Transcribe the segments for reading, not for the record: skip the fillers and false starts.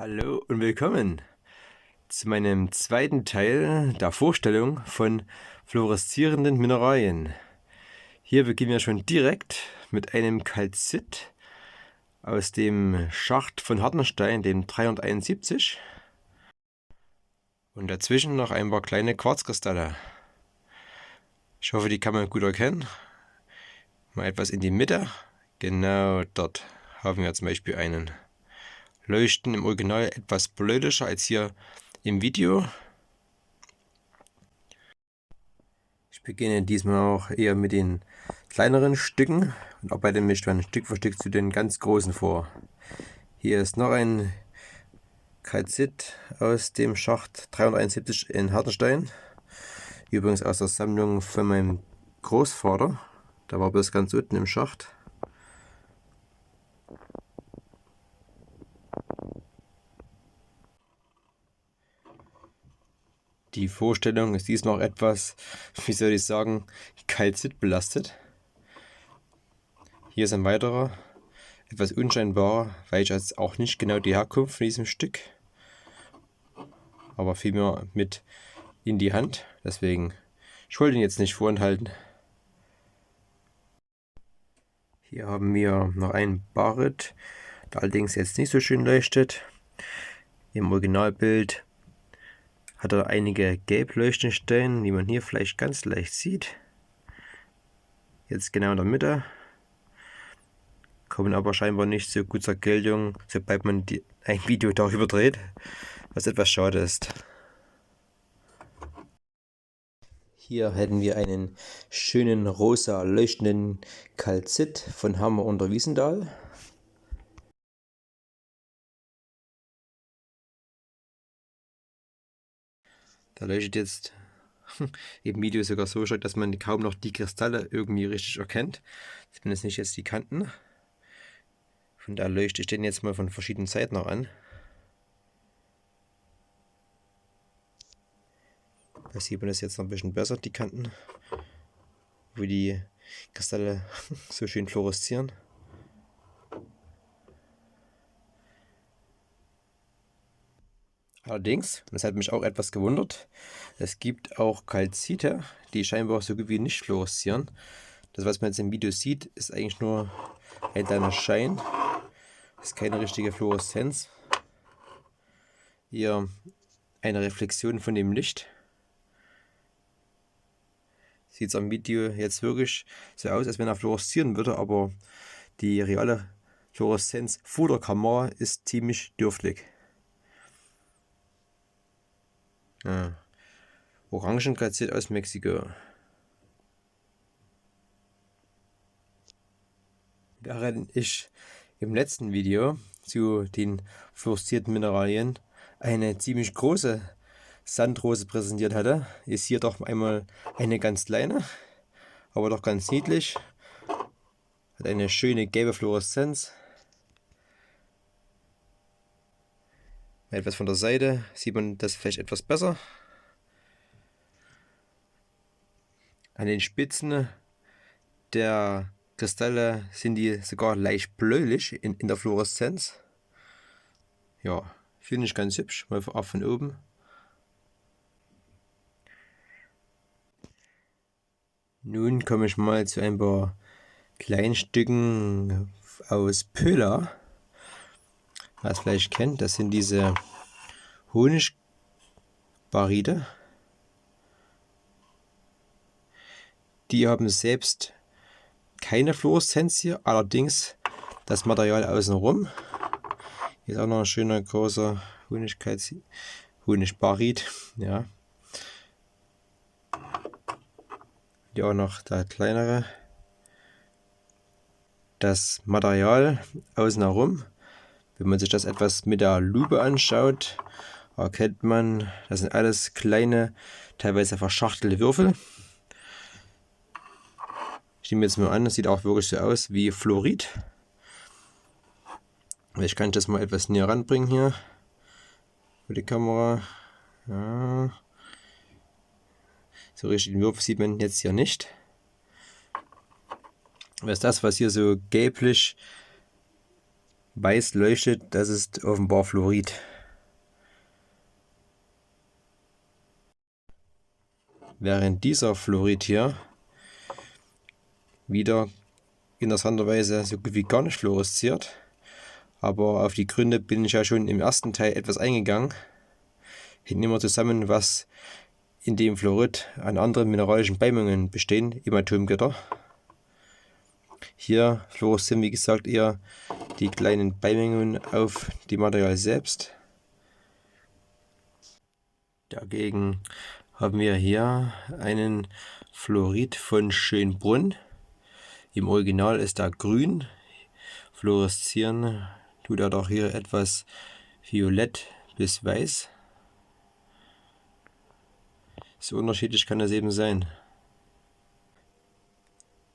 Hallo und willkommen zu meinem zweiten Teil der Vorstellung von fluoreszierenden Mineralien. Hier beginnen wir schon direkt mit einem Calcit aus dem Schacht von Hartenstein, dem 371. Und dazwischen noch ein paar kleine Quarzkristalle. Ich hoffe, die kann man gut erkennen. Mal etwas in die Mitte. Genau dort haben wir zum Beispiel einen Leuchten im Original etwas bläulicher als hier im Video. Ich beginne diesmal auch eher mit den kleineren Stücken und arbeite mich dann Stück für Stück zu den ganz großen vor. Hier ist noch ein Calcit aus dem Schacht 371 in Hartenstein. Übrigens aus der Sammlung von meinem Großvater. Da war bloß ganz unten im Schacht. Die Vorstellung ist diesmal auch etwas, wie soll ich sagen, Calcit belastet. Hier ist ein weiterer, etwas unscheinbarer, weil ich jetzt auch nicht genau die Herkunft von diesem Stück, aber vielmehr mit in die Hand. Deswegen, ich wollte ihn jetzt nicht vorenthalten. Hier haben wir noch einen Barit, der allerdings jetzt nicht so schön leuchtet. Im Originalbild hat er einige gelb leuchtende Stellen, die man hier vielleicht ganz leicht sieht. Jetzt genau in der Mitte. Kommen aber scheinbar nicht so gut zur Geltung, sobald man ein Video darüber dreht, was etwas schade ist. Hier hätten wir einen schönen rosa leuchtenden Calcit von Hammer unter Wiesendahl. Da leuchtet jetzt im Video sogar so stark, dass man kaum noch die Kristalle irgendwie richtig erkennt. Zumindest nicht jetzt die Kanten. Von da leuchte ich den jetzt mal von verschiedenen Seiten noch an. Da sieht man das jetzt noch ein bisschen besser, die Kanten, wo die Kristalle so schön fluoreszieren. Allerdings, das hat mich auch etwas gewundert, es gibt auch Calcite, die scheinbar so gut wie nicht fluoreszieren. Das, was man jetzt im Video sieht, ist eigentlich nur ein kleiner Schein. Das ist keine richtige Fluoreszenz. Hier eine Reflexion von dem Licht. Sieht es am Video jetzt wirklich so aus, als wenn er fluoreszieren würde, aber die reale Fluoreszenz vor der Kamera ist ziemlich dürftig. Ja. Orangencalcit aus Mexiko. Während ich im letzten Video zu den fluoreszierten Mineralien eine ziemlich große Sandrose präsentiert hatte, ist hier doch einmal eine ganz kleine, aber doch ganz niedlich. Hat eine schöne gelbe Fluoreszenz. Etwas von der Seite sieht man das vielleicht etwas besser. An den Spitzen der Kristalle sind die sogar leicht bläulich in der Fluoreszenz. Ja, finde ich ganz hübsch, mal auch von oben. Nun komme ich mal zu ein paar Kleinstücken aus Pöhla. Wer es vielleicht kennt, das sind diese Honigbarite. Die haben selbst keine Fluoreszenz hier, allerdings das Material außenrum. Hier ist auch noch ein schöner großer Honigbarit. Ja. Hier auch noch der kleinere. Das Material außen herum, wenn man sich das etwas mit der Lupe anschaut, erkennt man, das sind alles kleine, teilweise verschachtelte Würfel. Ich nehme jetzt mal an, das sieht auch wirklich so aus wie Fluorid. Ich kann das mal etwas näher ranbringen hier für die Kamera. Ja. So richtig den Würfel sieht man jetzt hier nicht. Das ist das, was hier so gelblich weiß leuchtet, das ist offenbar Fluorid. Während dieser Fluorid hier wieder interessanterweise so gut wie gar nicht fluoresziert. Aber auf die Gründe bin ich ja schon im ersten Teil etwas eingegangen. Hängt immer zusammen, was in dem Fluorid an anderen mineralischen Beimungen bestehen, im Atomgitter. Hier fluoreszieren, wie gesagt, eher die kleinen Beimengungen auf dem Material selbst. Dagegen haben wir hier einen Fluorid von Schönbrunn. Im Original ist er grün. Fluoreszieren tut er doch hier etwas violett bis weiß. So unterschiedlich kann das eben sein.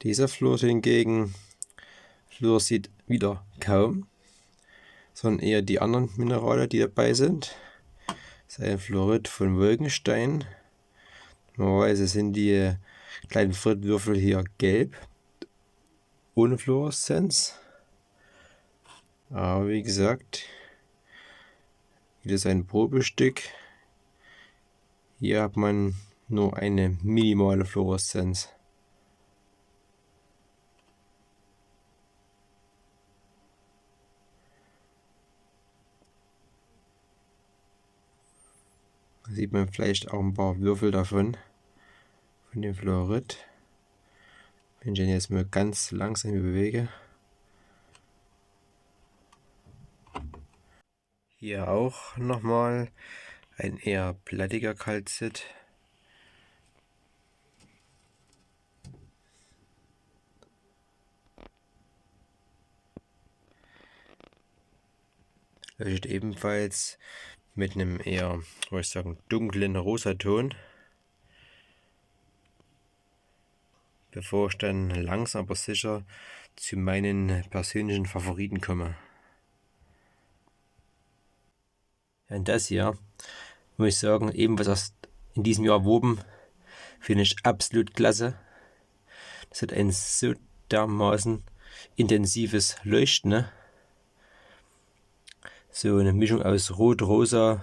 Dieser Fluorid hingegen fluoresziert wieder kaum, sondern eher die anderen Minerale, die dabei sind. Das ist ein Fluorid von Wolkenstein. Normalerweise sind die kleinen Fluoridwürfel hier gelb, ohne Fluoreszenz. Aber wie gesagt, hier ist ein Probestück. Hier hat man nur eine minimale Fluoreszenz. Da sieht man vielleicht auch ein paar Würfel davon, von dem Fluorid. Wenn ich den jetzt mal ganz langsam bewege. Hier auch nochmal ein eher plattiger Calcit. Leuchtet ebenfalls mit einem eher, würde ich sagen, dunklen Rosaton. Bevor ich dann langsam aber sicher zu meinen persönlichen Favoriten komme. Und das hier, muss ich sagen, ebenfalls erst in diesem Jahr erworben, finde ich absolut klasse. Das hat ein so dermaßen intensives Leuchten, ne? So eine Mischung aus Rot, Rosa,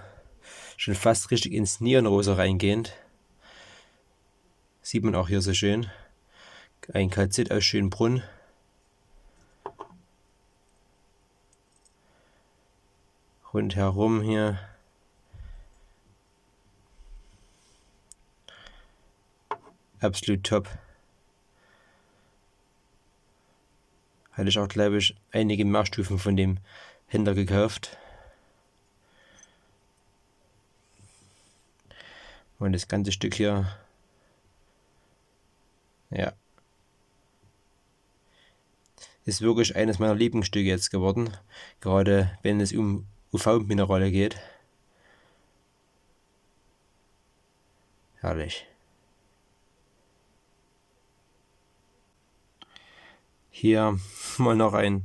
schon fast richtig ins Neonrosa reingehend. Sieht man auch hier so schön. Ein Calcit aus Schönbrunn. Rundherum hier absolut top. Hatte ich auch, glaube ich, einige Mehrstufen von dem Händler gekauft. Und das ganze Stück hier, ja, ist wirklich eines meiner Lieblingsstücke jetzt geworden. Gerade wenn es um UV-Minerale geht. Herrlich. Hier mal noch ein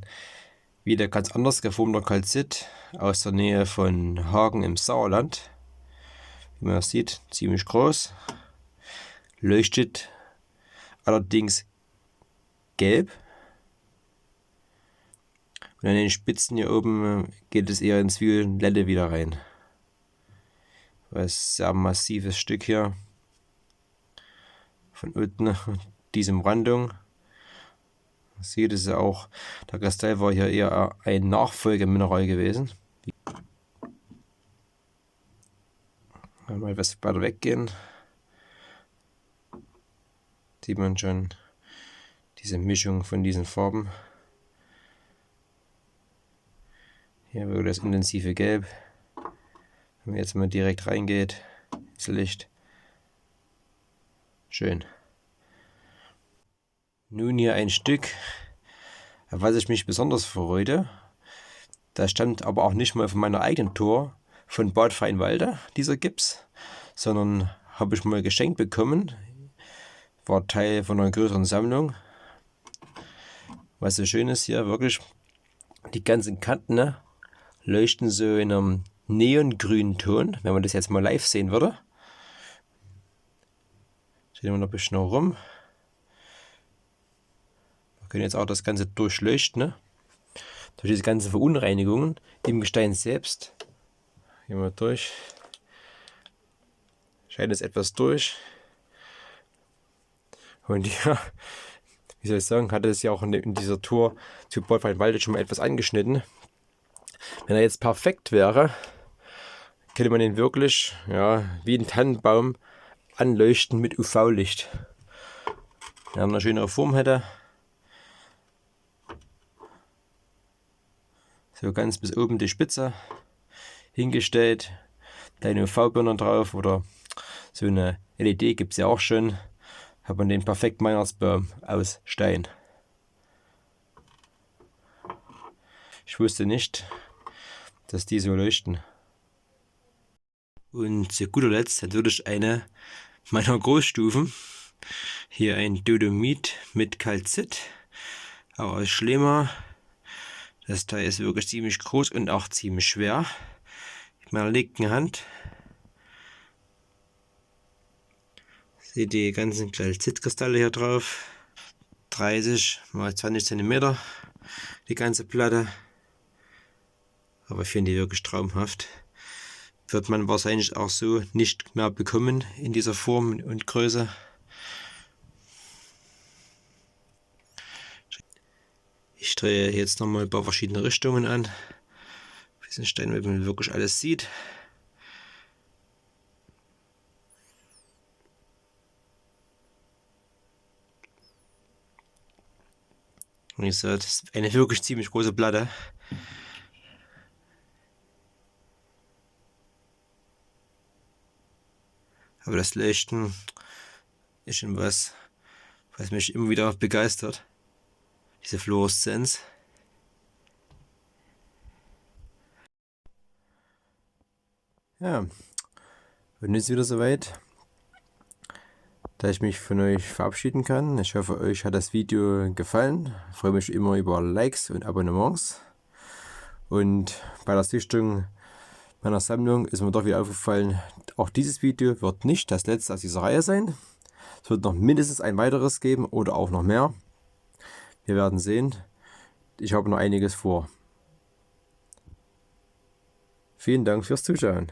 wieder ganz anders geformter Calcit aus der Nähe von Hagen im Sauerland. Wie man das sieht, ziemlich groß. Leuchtet allerdings gelb. Und an den Spitzen hier oben geht es eher ins Violette wieder rein. Das ist ein sehr massives Stück hier. Von unten diese Umrandung. Man sieht es ja auch, der Kristall war hier eher ein Nachfolgemineral gewesen. Mal etwas weiter weggehen. Sieht man schon diese Mischung von diesen Farben. Hier wirklich das intensive Gelb. Wenn man jetzt mal direkt reingeht, das Licht. Schön. Nun hier ein Stück, auf was ich mich besonders freute. Das stammt aber auch nicht mal von meiner eigenen Tour von Bad Freienwalde, dieser Gips, sondern habe ich mal geschenkt bekommen. War Teil von einer größeren Sammlung. Was so schön ist hier, wirklich, die ganzen Kanten, ne, leuchten so in einem neongrünen Ton, wenn man das jetzt mal live sehen würde. Sehen wir noch ein bisschen rum. Wir können jetzt auch das Ganze durchleuchten, ne? durch diese ganzen Verunreinigungen im Gestein selbst. Gehen wir durch. Scheint es etwas durch. Und ja, wie soll ich sagen, hatte es ja auch in dieser Tour zu Bornwald schon mal etwas angeschnitten. Wenn er jetzt perfekt wäre, könnte man ihn wirklich, ja, wie ein Tannenbaum anleuchten mit UV-Licht. Wenn er eine schönere Form hätte. So ganz bis oben die Spitze hingestellt. Kleine UV-Birne drauf oder so eine LED gibt es ja auch schon. Hat man den perfekten Weihnachtsbaum aus Stein. Ich wusste nicht, dass die so leuchten. Und zu guter Letzt natürlich eine meiner Großstufen. Hier ein Dolomit mit Calcit, auch aus Schlema. Das Teil ist wirklich ziemlich groß und auch ziemlich schwer. Mit meiner linken Hand. Seht die ganzen Calcitkristalle hier drauf. 30 x 20 cm die ganze Platte. Aber ich finde die wirklich traumhaft. Wird man wahrscheinlich auch so nicht mehr bekommen in dieser Form und Größe. Ich drehe jetzt nochmal ein paar verschiedene Richtungen an. Auf diesen Stein, damit man wirklich alles sieht. Und ihr seht, das ist eine wirklich ziemlich große Platte. Aber das Leuchten ist schon was mich immer wieder begeistert. Diese Fluoreszenz. Ja, und jetzt wieder soweit, dass ich mich von euch verabschieden kann. Ich hoffe, euch hat das Video gefallen. Ich freue mich immer über Likes und Abonnements. Und bei der Sichtung meiner Sammlung ist mir doch wieder aufgefallen, auch dieses Video wird nicht das letzte aus dieser Reihe sein. Es wird noch mindestens ein weiteres geben oder auch noch mehr. Wir werden sehen. Ich habe noch einiges vor. Vielen Dank fürs Zuschauen.